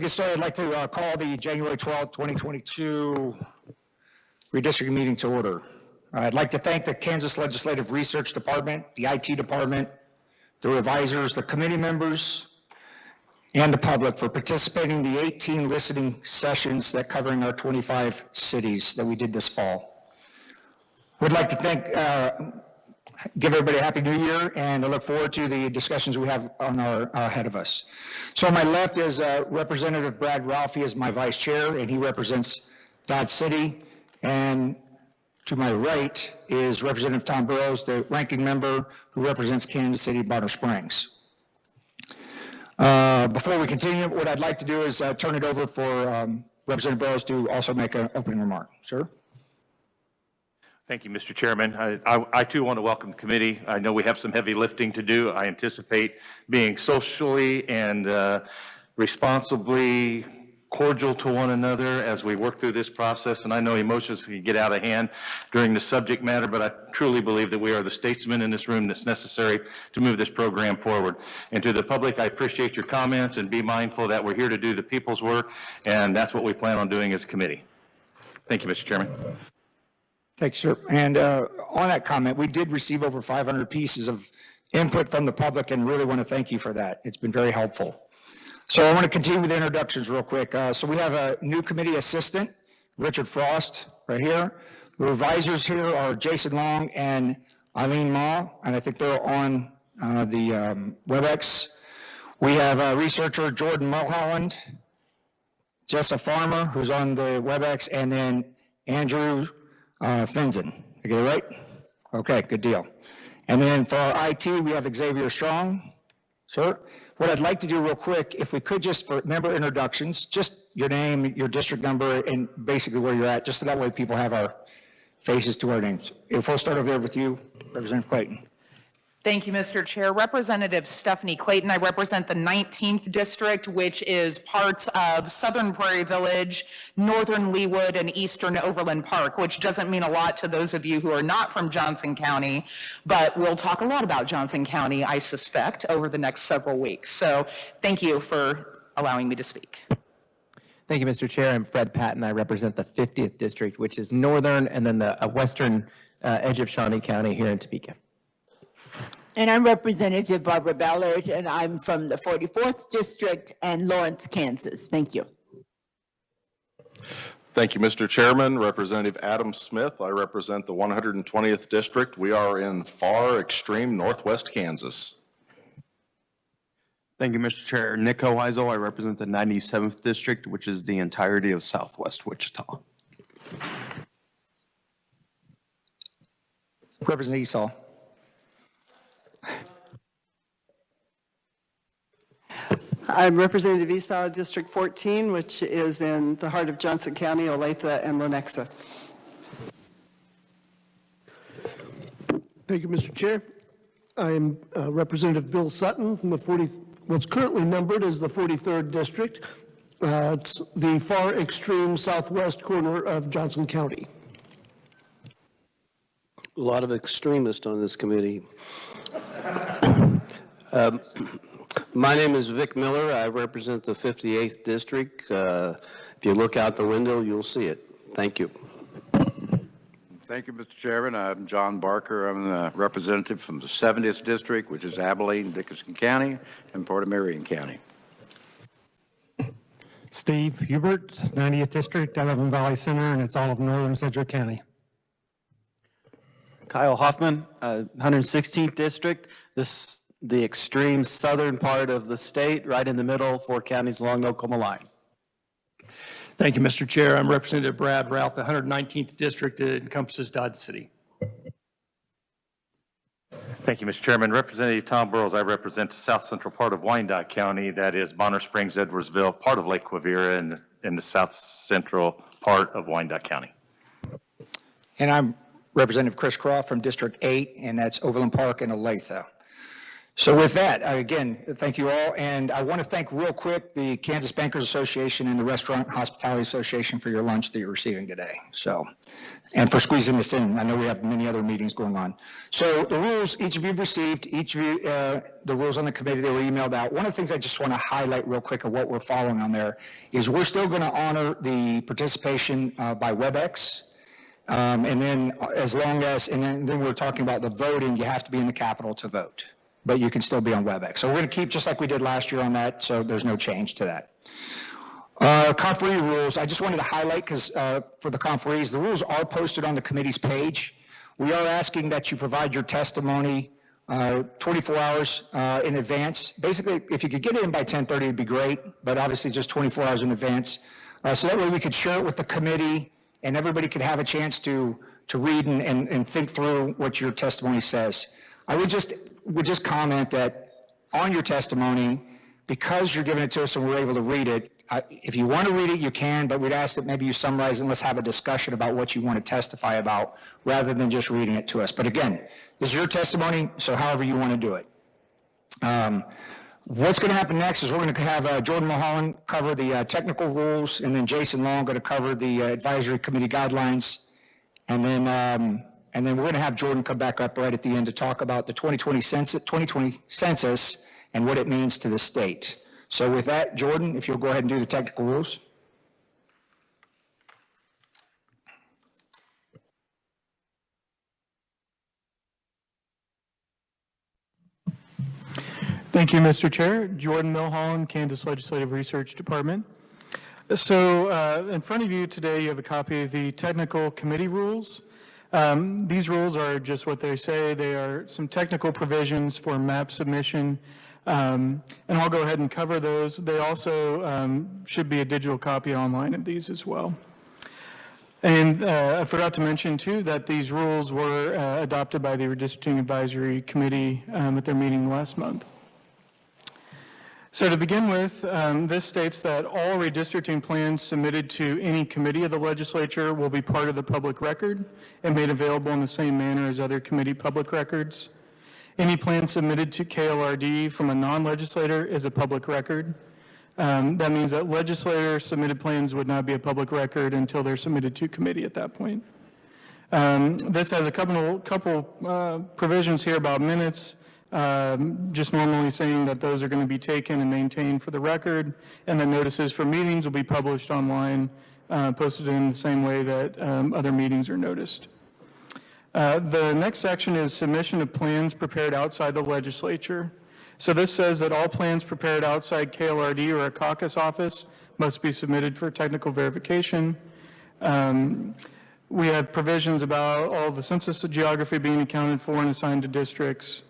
get started, I'd like to call the January 12th, 2022 redistricting meeting to order. I'd like to thank the Kansas Legislative Research Department, the IT department, the revisers, the committee members, and the public for participating in the 18 listening sessions that covering our 25 cities that we did this fall. We'd like to give everybody a happy new year, and I look forward to the discussions we have on our ahead of us. So on my left is Representative Brad Ralphie is my vice chair, and he represents Dodge City. And to my right is Representative Tom Burrows, the ranking member who represents Kansas City, Bonner Springs. Before we continue, what I'd like to do is turn it over for Representative Burrows to also make an opening remark. Sir? Thank you, Mr. Chairman. I too want to welcome the committee. I know we have some heavy lifting to do. I anticipate being socially and responsibly cordial to one another as we work through this process. And I know emotions can get out of hand during the subject matter, but I truly believe that we are the statesmen in this room that's necessary to move this program forward. And to the public, I appreciate your comments, and be mindful that we're here to do the people's work, and that's what we plan on doing as a committee. Thank you, Mr. Chairman. Thank you, sir. And on that comment, we did receive over 500 pieces of input from the public, and really want to thank you for that. It's been very helpful. So I want to continue with the introductions real quick. So we have a new committee assistant, Richard Frost, right here. The revisers here are Jason Long and Eileen Ma, and I think they're on the WebEx. We have researcher Jordan Mulholland, Jessa Farmer, who's on the WebEx, and then Andrew Fenzen. I get it right? Okay, good deal. And then for our IT, we have Xavier Strong. Sir, what I'd like to do real quick, if we could just for member introductions, just your name, your district number, and basically where you're at, just so that way people have our faces to our names. If we'll start over there with you, Representative Clayton. Thank you, Mr. Chair. Representative Stephanie Clayton. I represent the 19th District, which is parts of Southern Prairie Village, Northern Leawood, and Eastern Overland Park, which doesn't mean a lot to those of you who are not from Johnson County, but we'll talk a lot about Johnson County, I suspect, over the next several weeks. So thank you for allowing me to speak. Thank you, Mr. Chair. I'm Fred Patton. I represent the 50th District, which is northern and then the western edge of Shawnee County here in Topeka. And I'm Representative Barbara Ballard, and I'm from the 44th District and Lawrence, Kansas. Thank you. Thank you, Mr. Chairman. Representative Adam Smith. I represent the 120th District. We are in far extreme northwest Kansas. Thank you, Mr. Chair. Nick Ohizel. I represent the 97th District, which is the entirety of southwest Wichita. Representative Esau. I'm Representative Esau, District 14, which is in the heart of Johnson County, Olathe, and Lenexa. Thank you, Mr. Chair. I'm Representative Bill Sutton from what's currently numbered as the 43rd District. It's the far extreme southwest corner of Johnson County. A lot of extremists on this committee. My name is Vic Miller. I represent the 58th District. If you look out the window, you'll see it. Thank you. Thank you, Mr. Chairman. I'm John Barker. I'm the representative from the 70th District, which is Abilene, Dickinson County, and Porter Marion County. Steve Hubert, 90th District, Eleven Valley Center, and it's all of northern Sedgwick County. Kyle Hoffman, 116th District, the extreme southern part of the state, right in the middle, 4 counties along the Oklahoma line. Thank you, Mr. Chair. I'm Representative Brad Ralph, the 119th District. It encompasses Dodge City. Thank you, Mr. Chairman. Representative Tom Burrows. I represent the south central part of Wyandotte County. That is Bonner Springs, Edwardsville, part of Lake Quivira, and in the south central part of Wyandotte County. And I'm Representative Chris Croft from District 8, and that's Overland Park and Olathe. So with that, again, thank you all, and I want to thank real quick the Kansas Bankers Association and the Restaurant Hospitality Association for your lunch that you're receiving today. So, and for squeezing this in. I know we have many other meetings going on. So the rules, each of you have received, each of you, the rules on the committee, they were emailed out. One of the things I just want to highlight real quick of what we're following on there is we're still going to honor the participation by WebEx. And then as long as, and then we're talking about the voting, you have to be in the Capitol to vote, but you can still be on WebEx. So we're going to keep just like we did last year on that, so there's no change to that. Conferee rules, I just wanted to highlight because for the conferees, the rules are posted on the committee's page. We are asking that you provide your testimony 24 hours in advance. Basically, if you could get it in by 10:30, it'd be great, but obviously just 24 hours in advance. So that way we could share it with the committee and everybody could have a chance to read and think through what your testimony says. I would just comment that on your testimony, because you're giving it to us and we're able to read it, if you want to read it, you can, but we'd ask that maybe you summarize and let's have a discussion about what you want to testify about rather than just reading it to us. But again, this is your testimony, so however you want to do it. What's going to happen next is we're going to have Jordan Mulholland cover the technical rules, and then Jason Long going to cover the advisory committee guidelines, and then we're going to have Jordan come back up right at the end to talk about the 2020 census and what it means to the state. So with that, Jordan, if you'll go ahead and do the technical rules. Thank you, Mr. Chair. Jordan Mulholland, Kansas Legislative Research Department. So in front of you today, you have a copy of the technical committee rules. These rules are just what they say. They are some technical provisions for map submission, and I'll go ahead and cover those. They also should be a digital copy online of these as well. And I forgot to mention too that these rules were adopted by the Redistricting Advisory Committee at their meeting last month. So to begin with, this states that all redistricting plans submitted to any committee of the legislature will be part of the public record and made available in the same manner as other committee public records. Any plan submitted to KLRD from a non-legislator is a public record. That means that legislator submitted plans would not be a public record until they're submitted to committee at that point. This has a couple provisions here about minutes. Just normally saying that those are going to be taken and maintained for the record, and that notices for meetings will be published online, posted in the same way that other meetings are noticed. The next section is submission of plans prepared outside the legislature. So this says that all plans prepared outside KLRD or a caucus office must be submitted for technical verification. We have provisions about all the census geography being accounted for and assigned to districts.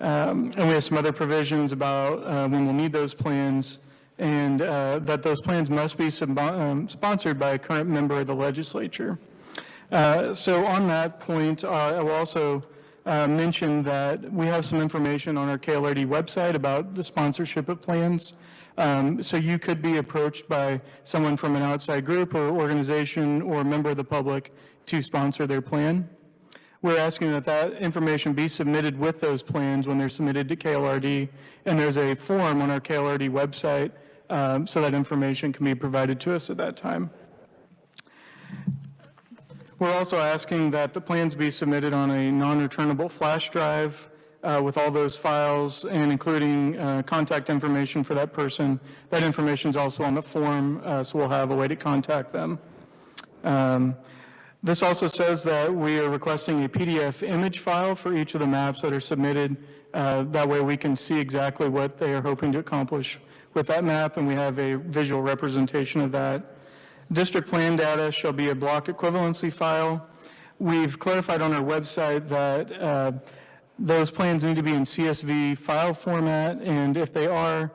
And we have some other provisions about when we'll need those plans, and that those plans must be sponsored by a current member of the legislature. So on that point, I will also mention that we have some information on our KLRD website about the sponsorship of plans. So you could be approached by someone from an outside group or organization or a member of the public to sponsor their plan. We're asking that that information be submitted with those plans when they're submitted to KLRD, and there's a form on our KLRD website so that information can be provided to us at that time. We're also asking that the plans be submitted on a non-returnable flash drive with all those files and including contact information for that person. That information is also on the form, so we'll have a way to contact them. This also says that we are requesting a PDF image file for each of the maps that are submitted. That way we can see exactly what they are hoping to accomplish with that map, and we have a visual representation of that. District plan data shall be a block equivalency file. We've clarified on our website that those plans need to be in CSV file format, and if they are,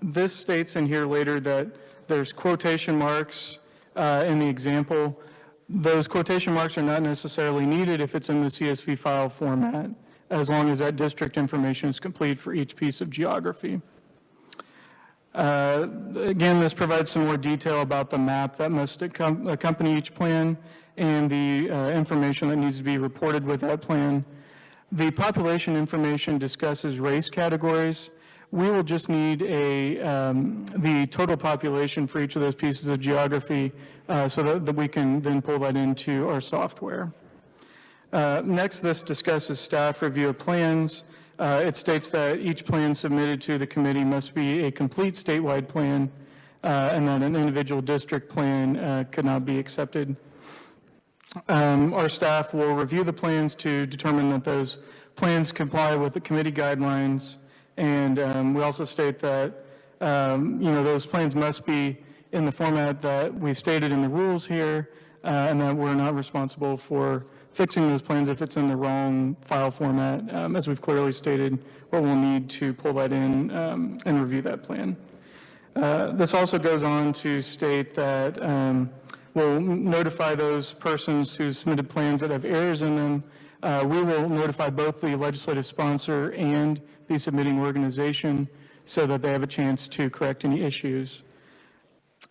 this states in here later that there's quotation marks in the example. Those quotation marks are not necessarily needed if it's in the CSV file format, as long as that district information is complete for each piece of geography. Again, this provides some more detail about the map that must accompany each plan and the information that needs to be reported with that plan. The population information discusses race categories. We will just need the total population for each of those pieces of geography so that we can then pull that into our software. Next, this discusses staff review of plans. It states that each plan submitted to the committee must be a complete statewide plan and that an individual district plan could not be accepted. Our staff will review the plans to determine that those plans comply with the committee guidelines. And we also state that, those plans must be in the format that we stated in the rules here, and that we're not responsible for fixing those plans if it's in the wrong file format, as we've clearly stated, or we'll need to pull that in and review that plan. This also goes on to state that we'll notify those persons who submitted plans that have errors in them. We will notify both the legislative sponsor and the submitting organization so that they have a chance to correct any issues.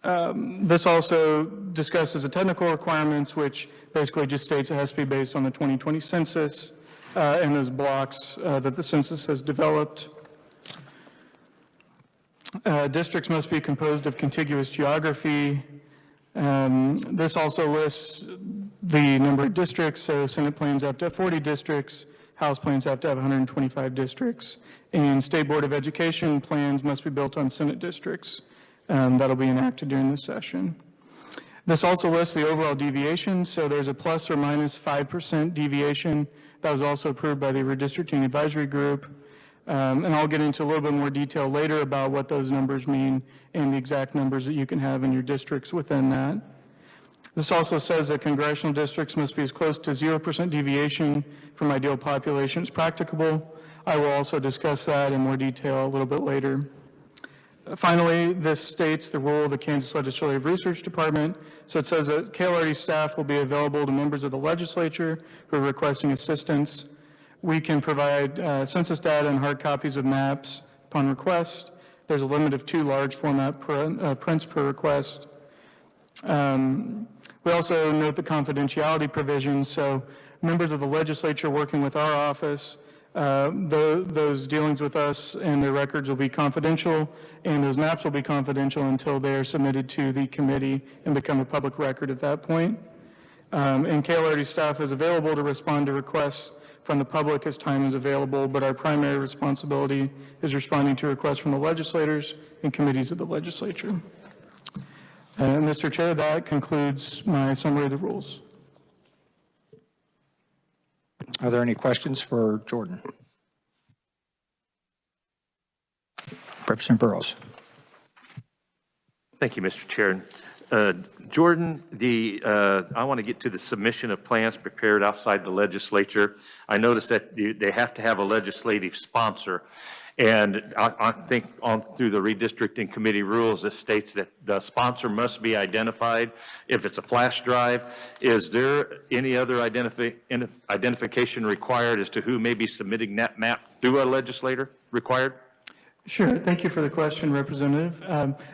This also discusses the technical requirements, which basically just states it has to be based on the 2020 census and those blocks that the census has developed. Districts must be composed of contiguous geography. This also lists the number of districts, so Senate plans have to have 40 districts, House plans have to have 125 districts, and State Board of Education plans must be built on Senate districts. That'll be enacted during this session. This also lists the overall deviation, so there's a plus or minus 5% deviation that was also approved by the Redistricting Advisory Group. And I'll get into a little bit more detail later about what those numbers mean and the exact numbers that you can have in your districts within that. This also says that congressional districts must be as close to 0% deviation from ideal population as practicable. I will also discuss that in more detail a little bit later. Finally, this states the role of the Kansas Legislative Research Department. So it says that KLRD staff will be available to members of the legislature who are requesting assistance. We can provide census data and hard copies of maps upon request. There's a limit of 2 large format prints per request. We also note the confidentiality provisions. So members of the legislature working with our office, those dealings with us and their records will be confidential, and those maps will be confidential until they are submitted to the committee and become a public record at that point. And KLRD staff is available to respond to requests from the public as time is available, but our primary responsibility is responding to requests from the legislators and committees of the legislature. Mr. Chair, that concludes my summary of the rules. Are there any questions for Jordan? Representative Burrows. Thank you, Mr. Chair. Jordan, I want to get to the submission of plans prepared outside the legislature. I noticed that they have to have a legislative sponsor. And I think through the redistricting committee rules, it states that the sponsor must be identified. If it's a flash drive, is there any other identification required as to who may be submitting that map through a legislator required? Sure. Thank you for the question, Representative.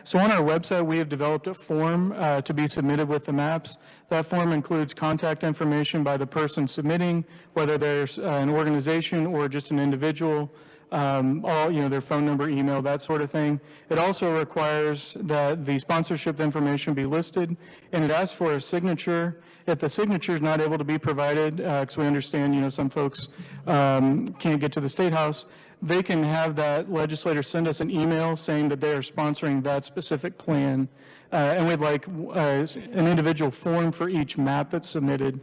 So on our website, we have developed a form to be submitted with the maps. That form includes contact information by the person submitting, whether there's an organization or just an individual, their phone number, email, that sort of thing. It also requires that the sponsorship information be listed, and it asks for a signature. If the signature is not able to be provided, because we understand, some folks can't get to the State House, they can have that legislator send us an email saying that they are sponsoring that specific plan. And we'd like an individual form for each map that's submitted.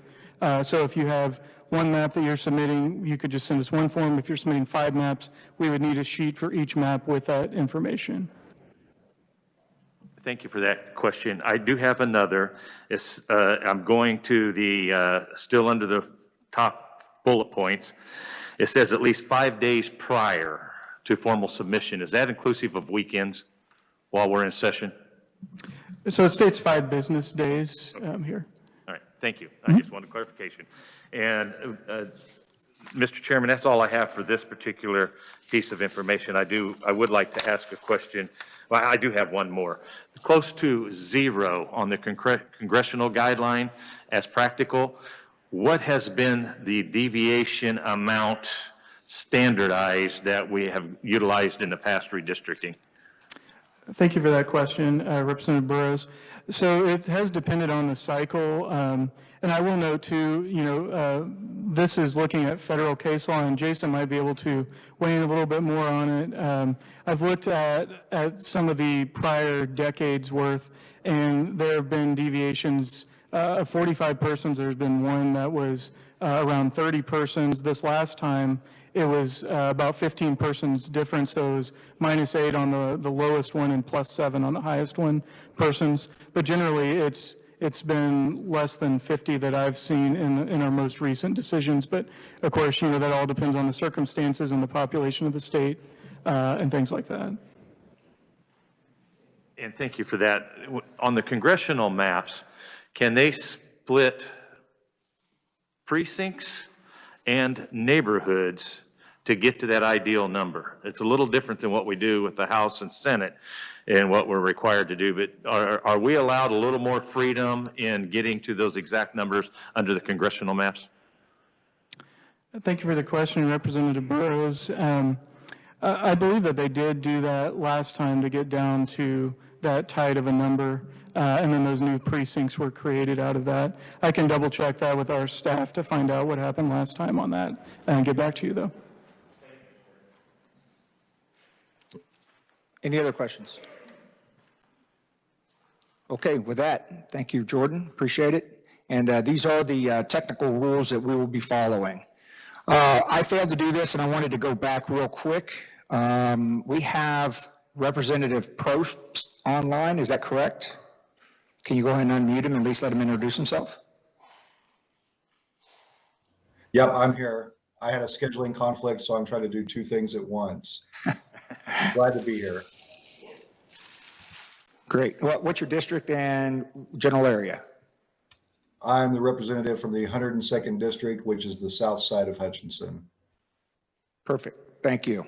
So if you have one map that you're submitting, you could just send us one form. If you're submitting 5 maps, we would need a sheet for each map with that information. Thank you for that question. I do have another. I'm going to the, still under the top bullet points. It says at least 5 days prior to formal submission. Is that inclusive of weekends while we're in session? So it states 5 business days here. All right, thank you. I just wanted clarification. And Mr. Chairman, that's all I have for this particular piece of information. I would like to ask a question. Well, I do have one more. Close to 0 on the congressional guideline as practical. what has been the deviation amount standardized that we have utilized in the past redistricting? Thank you for that question, Representative Burrows. So it has depended on the cycle. And I will note too, this is looking at federal case law, and Jason might be able to weigh in a little bit more on it. I've looked at some of the prior decades worth, and there have been deviations of 45 persons. There's been one that was around 30 persons. This last time, it was about 15 persons difference, so it was -8 on the lowest one and +7 on the highest one persons. But generally, it's been less than 50 that I've seen in our most recent decisions. But of course, that all depends on the circumstances and the population of the state and things like that. And thank you for that. On the congressional maps, can they split precincts and neighborhoods to get to that ideal number? It's a little different than what we do with the House and Senate and what we're required to do, but are we allowed a little more freedom in getting to those exact numbers under the congressional maps? Thank you for the question, Representative Burrows. I believe that they did do that last time to get down to that tight of a number, and then those new precincts were created out of that. I can double check that with our staff to find out what happened last time on that and get back to you, though. Any other questions? Okay, with that, thank you, Jordan. Appreciate it. And these are the technical rules that we will be following. I failed to do this, and I wanted to go back real quick. We have Representative Probst online. Is that correct? Can you go ahead and unmute him and at least let him introduce himself? Yep, I'm here. I had a scheduling conflict, so I'm trying to do two things at once. Glad to be here. Great. What's your district and general area? I'm the representative from the 102nd District, which is the south side of Hutchinson. Perfect. Thank you.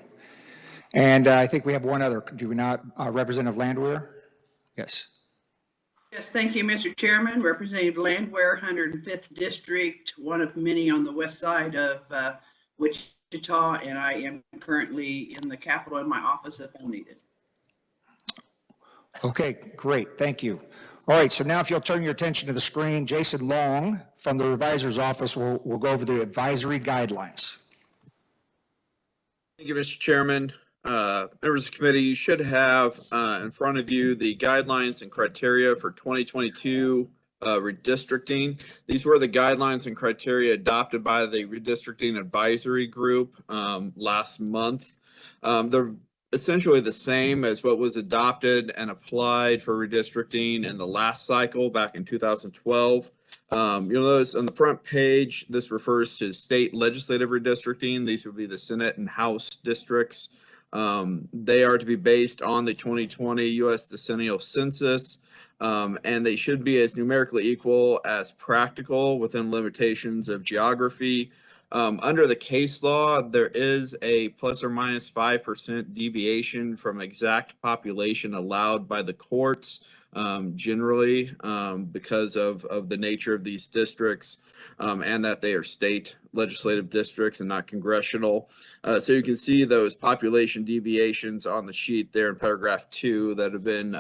And I think we have one other, do we not? Representative Landwehr? Yes. Yes, thank you, Mr. Chairman. Representative Landwehr, 105th District, one of many on the west side of Wichita, and I am currently in the Capitol in my office if I'm needed. Okay, great. Thank you. All right, so now if you'll turn your attention to the screen, Jason Long from the Revisor's Office will go over the advisory guidelines. Thank you, Mr. Chairman. Members of the committee, you should have in front of you the guidelines and criteria for 2022 redistricting. These were the guidelines and criteria adopted by the Redistricting Advisory Group last month. They're essentially the same as what was adopted and applied for redistricting in the last cycle back in 2012. You'll notice on the front page, this refers to state legislative redistricting. These would be the Senate and House districts. They are to be based on the 2020 U.S. Decennial Census, and they should be as numerically equal as practical within limitations of geography. Under the case law, there is a plus or minus 5% deviation from exact population allowed by the courts, generally because of the nature of these districts and that they are state legislative districts and not congressional. So you can see those population deviations on the sheet there in paragraph 2 that have been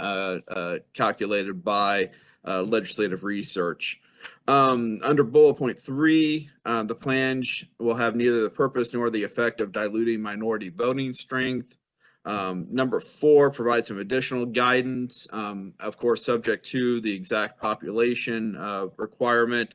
calculated by legislative research. Under bullet point 3, the plan will have neither the purpose nor the effect of diluting minority voting strength. Number 4 provides some additional guidance, of course, subject to the exact population requirement.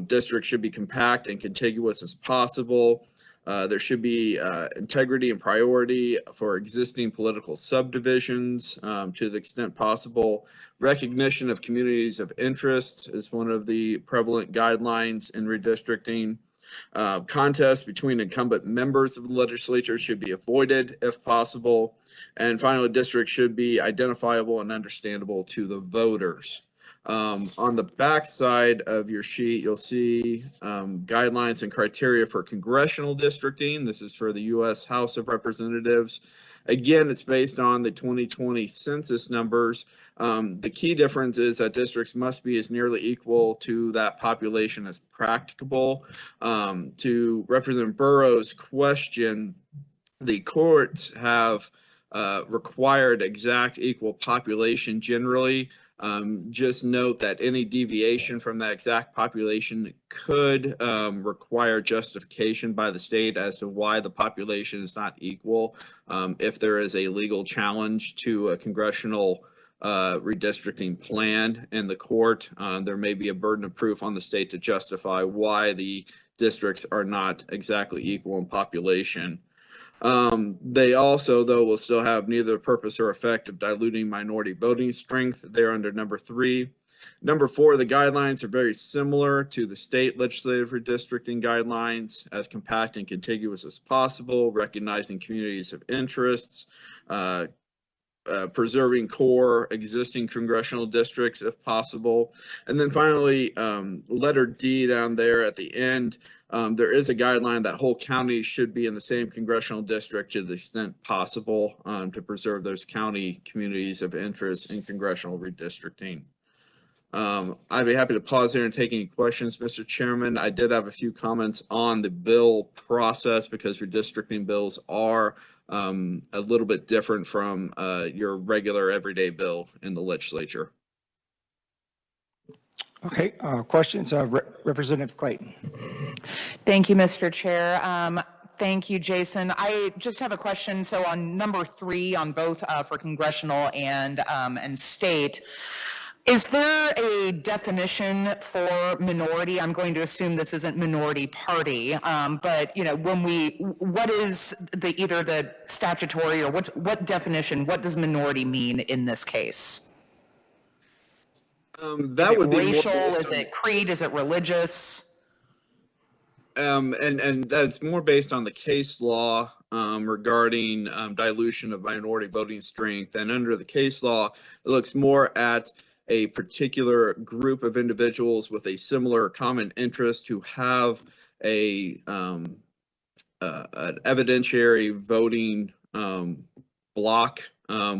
Districts should be compact and contiguous as possible. There should be integrity and priority for existing political subdivisions to the extent possible. Recognition of communities of interest is one of the prevalent guidelines in redistricting. Contests between incumbent members of the legislature should be avoided if possible. And finally, districts should be identifiable and understandable to the voters. On the back side of your sheet, you'll see guidelines and criteria for congressional districting. This is for the U.S. House of Representatives. Again, it's based on the 2020 census numbers. The key difference is that districts must be as nearly equal to that population as practicable. To Representative Burrow's question, the courts have required exact equal population generally. Just note that any deviation from that exact population could require justification by the state as to why the population is not equal. If there is a legal challenge to a congressional redistricting plan in the court, there may be a burden of proof on the state to justify why the districts are not exactly equal in population. They also, though, will still have neither the purpose or effect of diluting minority voting strength. They're under number 3. Number 4, the guidelines are very similar to the state legislative redistricting guidelines, as compact and contiguous as possible, recognizing communities of interests, preserving core existing congressional districts if possible. And then finally, letter D down there at the end, there is a guideline that whole counties should be in the same congressional district to the extent possible to preserve those county communities of interest in congressional redistricting. I'd be happy to pause here and take any questions, Mr. Chairman. I did have a few comments on the bill process because redistricting bills are a little bit different from your regular everyday bill in the legislature. Okay, questions? Representative Clayton. Thank you, Mr. Chair. Thank you, Jason. I just have a question. So on number 3, on both for congressional and state, is there a definition for minority? I'm going to assume this isn't minority party, but you know, what is either the statutory or what definition? What does minority mean in this case? That would be racial. Is it creed? Is it religious? And that's more based on the case law regarding dilution of minority voting strength. And under the case law, it looks more at a particular group of individuals with a similar common interest who have an evidentiary voting block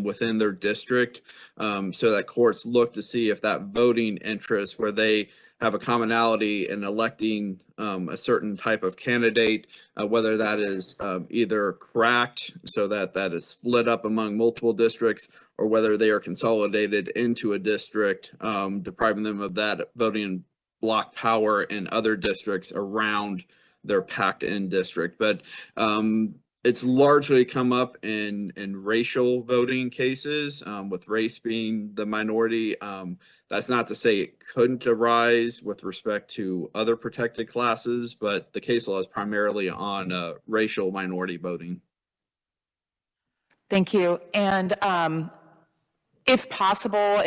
within their district, so that courts look to see if that voting interest where they have a commonality in electing a certain type of candidate, whether that is either cracked so that that is split up among multiple districts, or whether they are consolidated into a district, depriving them of that voting block power in other districts around their packed-in district. But it's largely come up in racial voting cases, with race being the minority. That's not to say it couldn't arise with respect to other protected classes, but the case law is primarily on racial minority voting. Thank you. And if possible,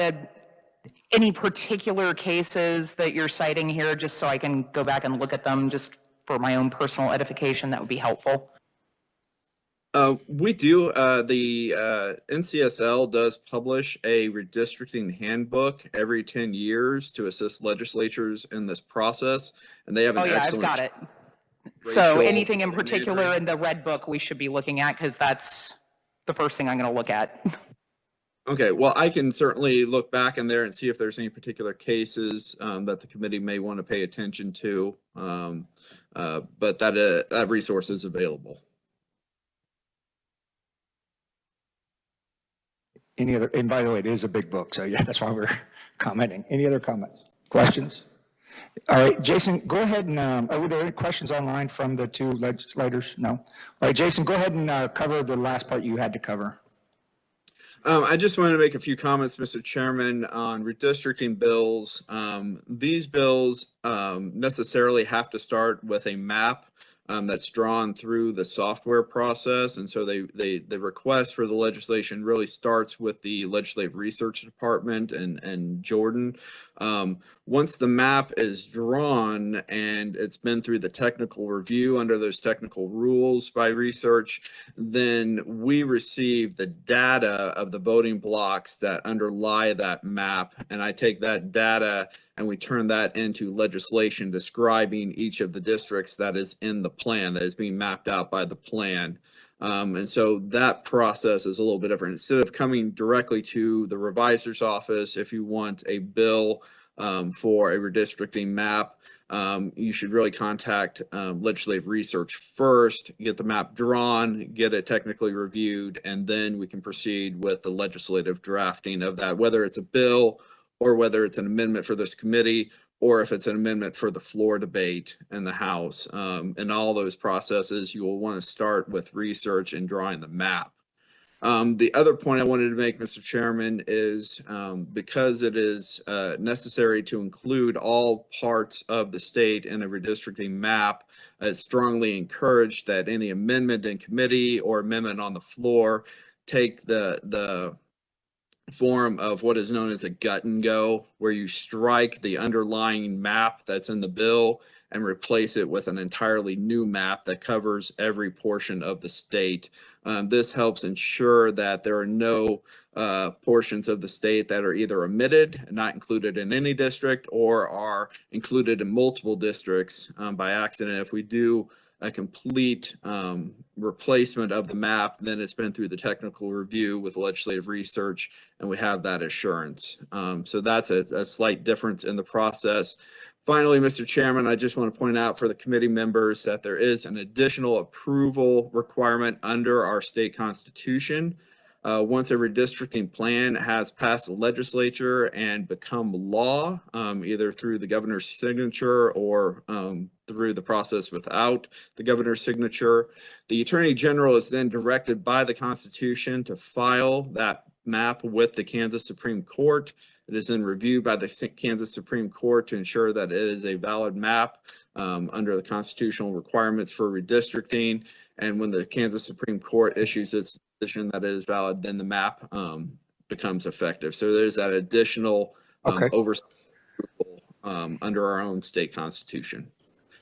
any particular cases that you're citing here, just so I can go back and look at them just for my own personal edification, that would be helpful. We do. The NCSL does publish a redistricting handbook every 10 years to assist legislatures in this process, and they have an excellent. I've got it. So anything in particular in the red book we should be looking at, because that's the first thing I'm going to look at. Okay, well, I can certainly look back in there and see if there's any particular cases that the committee may want to pay attention to, but that resource is available. Any other, and by the way, it is a big book, so yeah, that's why we're commenting. Any other comments, questions? All right, Jason, go ahead and, are there any questions online from the two legislators? No? All right, Jason, go ahead and cover the last part you had to cover. I just wanted to make a few comments, Mr. Chairman, on redistricting bills. These bills necessarily have to start with a map that's drawn through the software process. And so the request for the legislation really starts with the Legislative Research Department and Jordan. Once the map is drawn and it's been through the technical review under those technical rules by research, then we receive the data of the voting blocks that underlie that map. And I take that data and we turn that into legislation describing each of the districts that is in the plan, that is being mapped out by the plan. And so that process is a little bit different. Instead of coming directly to the revisor's office, if you want a bill for a redistricting map, you should really contact legislative research first, get the map drawn, get it technically reviewed, and then we can proceed with the legislative drafting of that, whether it's a bill or whether it's an amendment for this committee, or if it's an amendment for the floor debate in the House. In all those processes, you will want to start with research and drawing the map. The other point I wanted to make, Mr. Chairman, is because it is necessary to include all parts of the state in a redistricting map, it's strongly encouraged that any amendment in committee or amendment on the floor take the form of what is known as a gut and go, where you strike the underlying map that's in the bill and replace it with an entirely new map that covers every portion of the state. This helps ensure that there are no portions of the state that are either omitted, not included in any district, or are included in multiple districts by accident. If we do a complete replacement of the map, then it's been through the technical review with legislative research, and we have that assurance. So that's a slight difference in the process. Finally, Mr. Chairman, I just want to point out for the committee members that there is an additional approval requirement under our state constitution. Once a redistricting plan has passed the legislature and become law, either through the governor's signature or through the process without the governor's signature, the Attorney General is then directed by the Constitution to file that map with the Kansas Supreme Court. It is then reviewed by the Kansas Supreme Court to ensure that it is a valid map under the constitutional requirements for redistricting. And when the Kansas Supreme Court issues its decision that it is valid, then the map becomes effective. So there's that additional oversight under our own state constitution.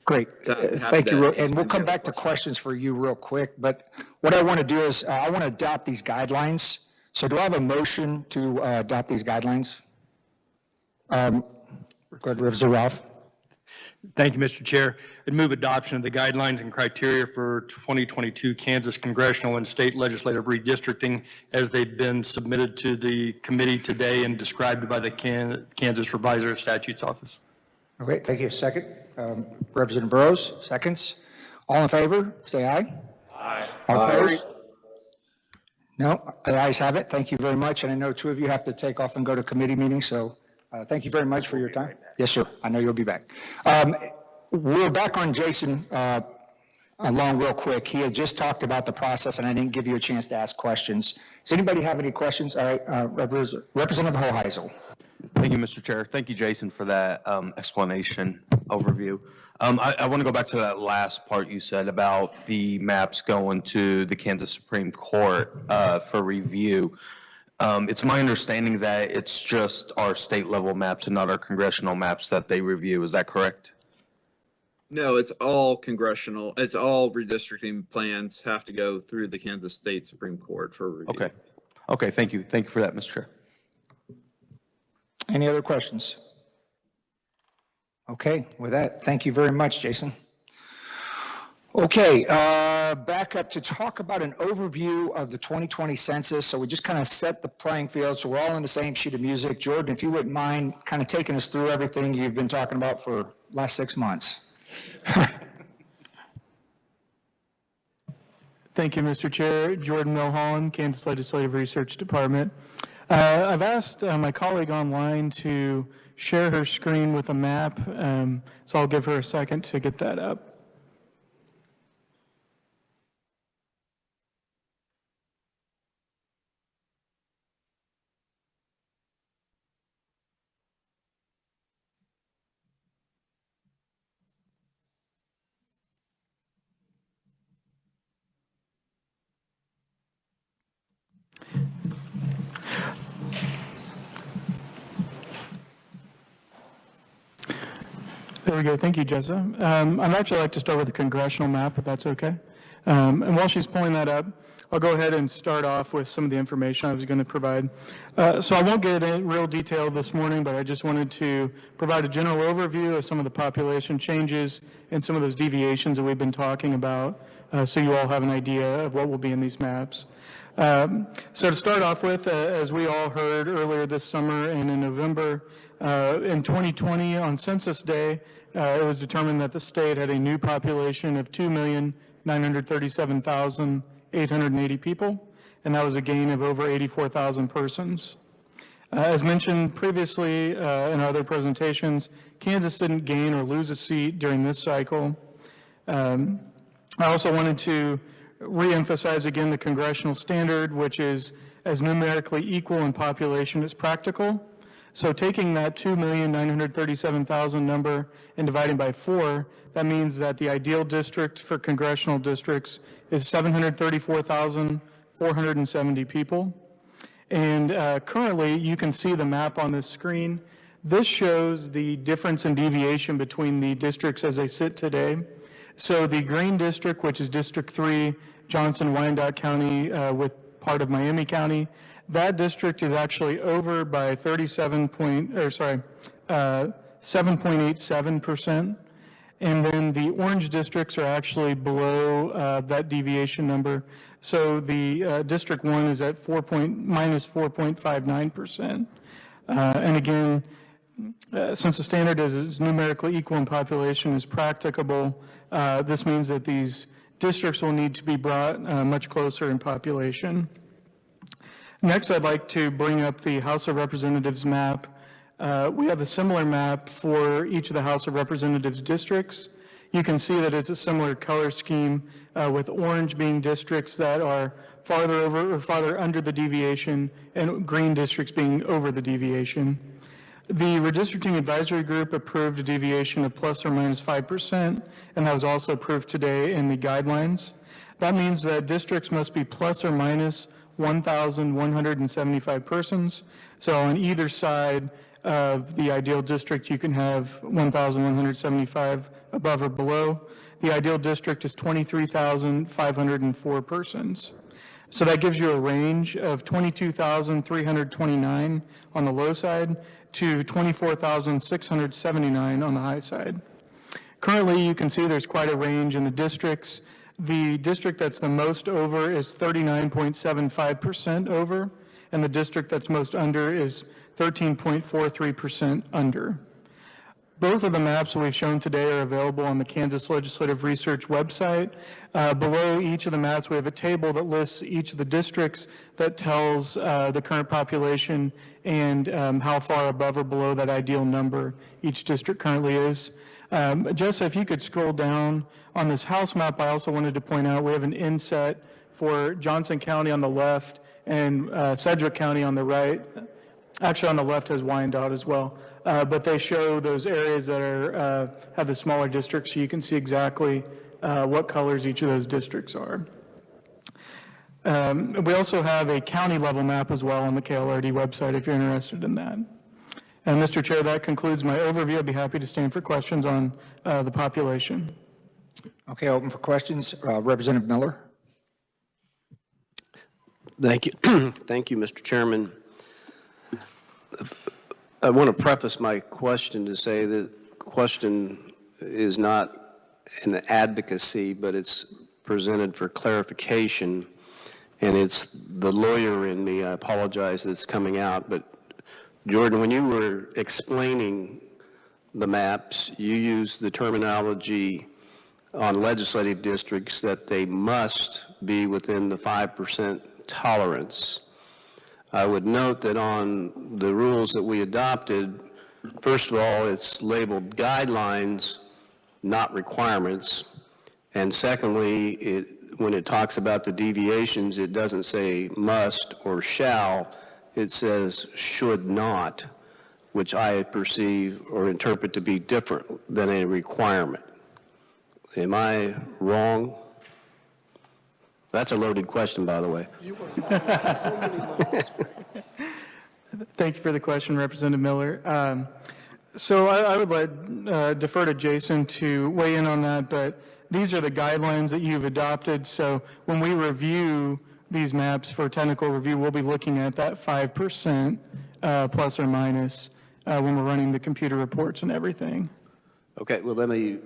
Great. Thank you. And we'll come back to questions for you real quick. But what I want to do is I want to adopt these guidelines. So do I have a motion to adopt these guidelines? Go ahead, Representative Ralph. Thank you, Mr. Chair. I'd move adoption of the guidelines and criteria for 2022 Kansas congressional and state legislative redistricting as they've been submitted to the committee today and described by the Kansas Revisor of Statutes Office. Okay, thank you. Second, Representative Burrows, seconds. All in favor, say aye. Aye. All opposed? No, the ayes have it. Thank you very much. And I know two of you have to take off and go to committee meetings, so thank you very much for your time. Yes, sir. I know you'll be back. We're back on Jason along real quick. He had just talked about the process, and I didn't give you a chance to ask questions. Does anybody have any questions? All right, Representative Hoheisel. Thank you, Mr. Chair. Thank you, Jason, for that explanation overview. I want to go back to that last part you said about the maps going to the Kansas Supreme Court for review. It's my understanding that it's just our state level maps and not our congressional maps that they review. Is that correct? No, it's all congressional. It's all redistricting plans have to go through the Kansas State Supreme Court for review. Okay. Okay. Thank you. Thank you for that, Mr. Chair. Any other questions? Okay, with that, thank you very much, Jason. Okay, back up to talk about an overview of the 2020 census. So we just kind of set the playing field, so we're all in the same sheet of music. Jordan, if you wouldn't mind kind of taking us through everything you've been talking about for the last 6 months. Thank you, Mr. Chair. Jordan Milholland, Kansas Legislative Research Department. I've asked my colleague online to share her screen with a map, so I'll give her a second to get that up. There we go. Thank you, Jessa. I'd actually like to start with the congressional map, if that's okay. And while she's pulling that up, I'll go ahead and start off with some of the information I was going to provide. So I won't get in real detail this morning, but I just wanted to provide a general overview of some of the population changes and some of those deviations that we've been talking about, so you all have an idea of what will be in these maps. So to start off with, as we all heard earlier this summer and in November, in 2020 on Census Day, it was determined that the state had a new population of 2,937,880 people, and that was a gain of over 84,000 persons. As mentioned previously in other presentations, Kansas didn't gain or lose a seat during this cycle. I also wanted to reemphasize again the congressional standard, which is as numerically equal in population as practical. So taking that 2,937,000 number and dividing by 4, that means that the ideal district for congressional districts is 734,470 people. And currently, you can see the map on this screen. This shows the difference in deviation between the districts as they sit today. So the green district, which is District 3, Johnson-Wyandotte County with part of Miami County, that district is actually over by 7.87%. And then the orange districts are actually below that deviation number. So the District 1 is at minus 4.59%. And again, since the standard is numerically equal in population is practicable, this means that these districts will need to be brought much closer in population. Next, I'd like to bring up the House of Representatives map. We have a similar map for each of the House of Representatives districts. You can see that it's a similar color scheme with orange being districts that are farther over or farther under the deviation and green districts being over the deviation. The Redistricting Advisory Group approved a deviation of plus or minus 5%, and that was also approved today in the guidelines. That means that districts must be plus or minus 1,175 persons. So on either side of the ideal district, you can have 1,175 above or below. The ideal district is 23,504 persons. So that gives you a range of 22,329 on the low side to 24,679 on the high side. Currently, you can see there's quite a range in the districts. The district that's the most over is 39.75% over, and the district that's most under is 13.43% under. Both of the maps that we've shown today are available on the Kansas Legislative Research website. Below each of the maps, we have a table that lists each of the districts that tells the current population and how far above or below that ideal number each district currently is. Jessa, if you could scroll down on this house map, I also wanted to point out we have an inset for Johnson County on the left and Sedgwick County on the right. Actually, on the left has Wyandotte as well. But they show those areas that are have the smaller districts, so you can see exactly what colors each of those districts are. We also have a county level map as well on the KLRD website if you're interested in that. And Mr. Chair, that concludes my overview. I'd be happy to stand for questions on the population. Okay, open for questions. Representative Miller. Thank you. Thank you, Mr. Chairman. I want to preface my question to say that the question is not an advocacy, but it's presented for clarification, and it's the lawyer in me. I apologize that it's coming out, but Jordan, when you were explaining the maps, you used the terminology on legislative districts that they must be within the 5% tolerance. I would note that on the rules that we adopted, first of all, it's labeled guidelines, not requirements. And secondly, when it talks about the deviations, it doesn't say must or shall, it says should not, which I perceive or interpret to be different than a requirement. Am I wrong? That's a loaded question, by the way. Thank you for the question, Representative Miller. So I would defer to Jason to weigh in on that, but these are the guidelines that you've adopted. So when we review these maps for technical review, we'll be looking at that 5% plus or minus when we're running the computer reports and everything. Okay, well, let me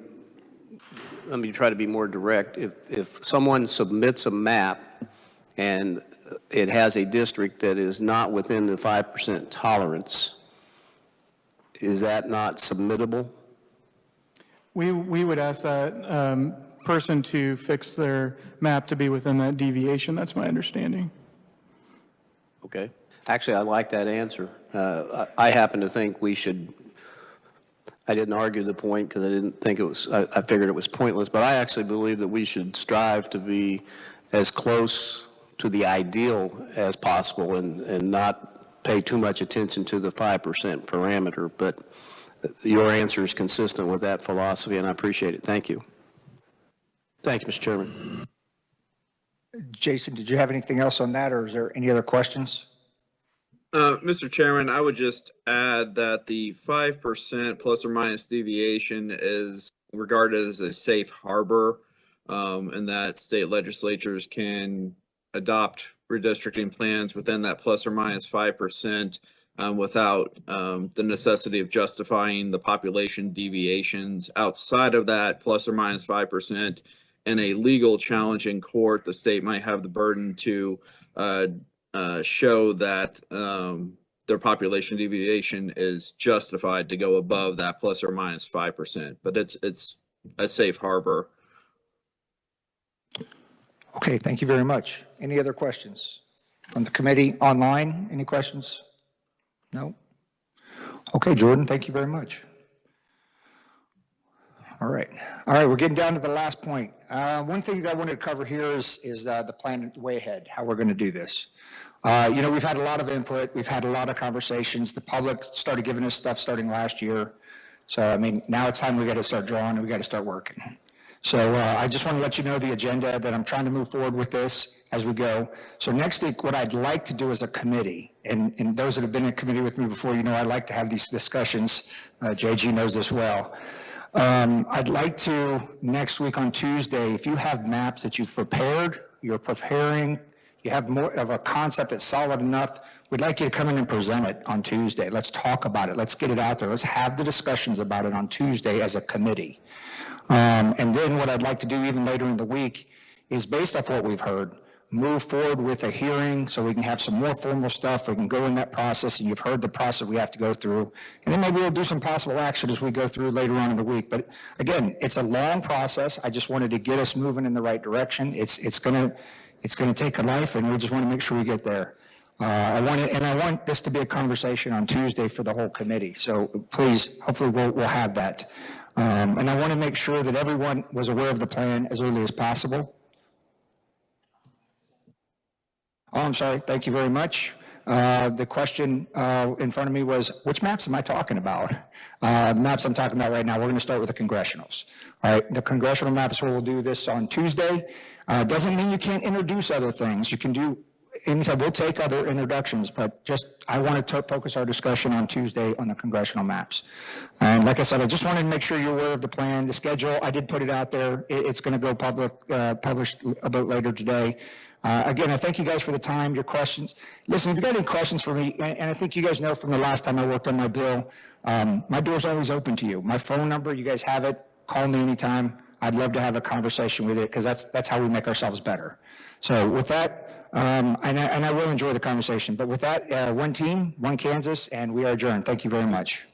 try to be more direct. If someone submits a map and it has a district that is not within the 5% tolerance, is that not submittable? We would ask that person to fix their map to be within that deviation. That's my understanding. Okay. Actually, I like that answer. I happen to think we should, I didn't argue the point because I didn't think it was, I figured it was pointless, but I actually believe that we should strive to be as close to the ideal as possible and not pay too much attention to the 5% parameter. But your answer is consistent with that philosophy, and I appreciate it. Thank you. Thank you, Mr. Chairman. Jason, did you have anything else on that, or is there any other questions? Mr. Chairman, I would just add that the 5% plus or minus deviation is regarded as a safe harbor, and that state legislatures can adopt redistricting plans within that plus or minus 5% without the necessity of justifying the population deviations. Outside of that plus or minus 5%, in a legal challenge in court, the state might have the burden to show that their population deviation is justified to go above that plus or minus 5%, but it's a safe harbor. Okay, thank you very much. Any other questions from the committee online? Any questions? No? Okay, Jordan, thank you very much. All right, we're getting down to the last point. One thing that I wanted to cover here is the plan way ahead, how we're going to do this. We've had a lot of input. We've had a lot of conversations. The public started giving us stuff starting last year. So, I mean, now it's time we got to start drawing and we got to start working. So I just want to let you know the agenda that I'm trying to move forward with this as we go. So next week, what I'd like to do as a committee, and those that have been in committee with me before, I like to have these discussions. JG knows this well. I'd like to, next week on Tuesday, if you have maps that you've prepared, you're preparing, you have more of a concept that's solid enough, we'd like you to come in and present it on Tuesday. Let's talk about it. Let's get it out there. Let's have the discussions about it on Tuesday as a committee. And then what I'd like to do even later in the week is, based off what we've heard, move forward with a hearing so we can have some more formal stuff. We can go in that process, and you've heard the process we have to go through. And then maybe we'll do some possible action as we go through later on in the week. But again, it's a long process. I just wanted to get us moving in the right direction. It's gonna take a life, and we just want to make sure we get there. I want this to be a conversation on Tuesday for the whole committee. So please, hopefully we'll have that. And I want to make sure that everyone was aware of the plan as early as possible. Oh, I'm sorry. Thank you very much. The question in front of me was, which maps am I talking about? The maps I'm talking about right now, we're going to start with the congressionals. All right, the congressional maps, we'll do this on Tuesday. Doesn't mean you can't introduce other things. You can do, anytime. We'll take other introductions, but I want to focus our discussion on Tuesday on the congressional maps. And like I said, I just wanted to make sure you're aware of the plan, the schedule. I did put it out there. It's going to go published a bit later today. Again, I thank you guys for the time, your questions. Listen, if you got any questions for me, and I think you guys know from the last time I worked on my bill, my door's always open to you. My phone number, you guys have it. Call me anytime. I'd love to have a conversation with it, because that's how we make ourselves better. So with that, and I will enjoy the conversation. But with that, one team, one Kansas, and we are adjourned. Thank you very much.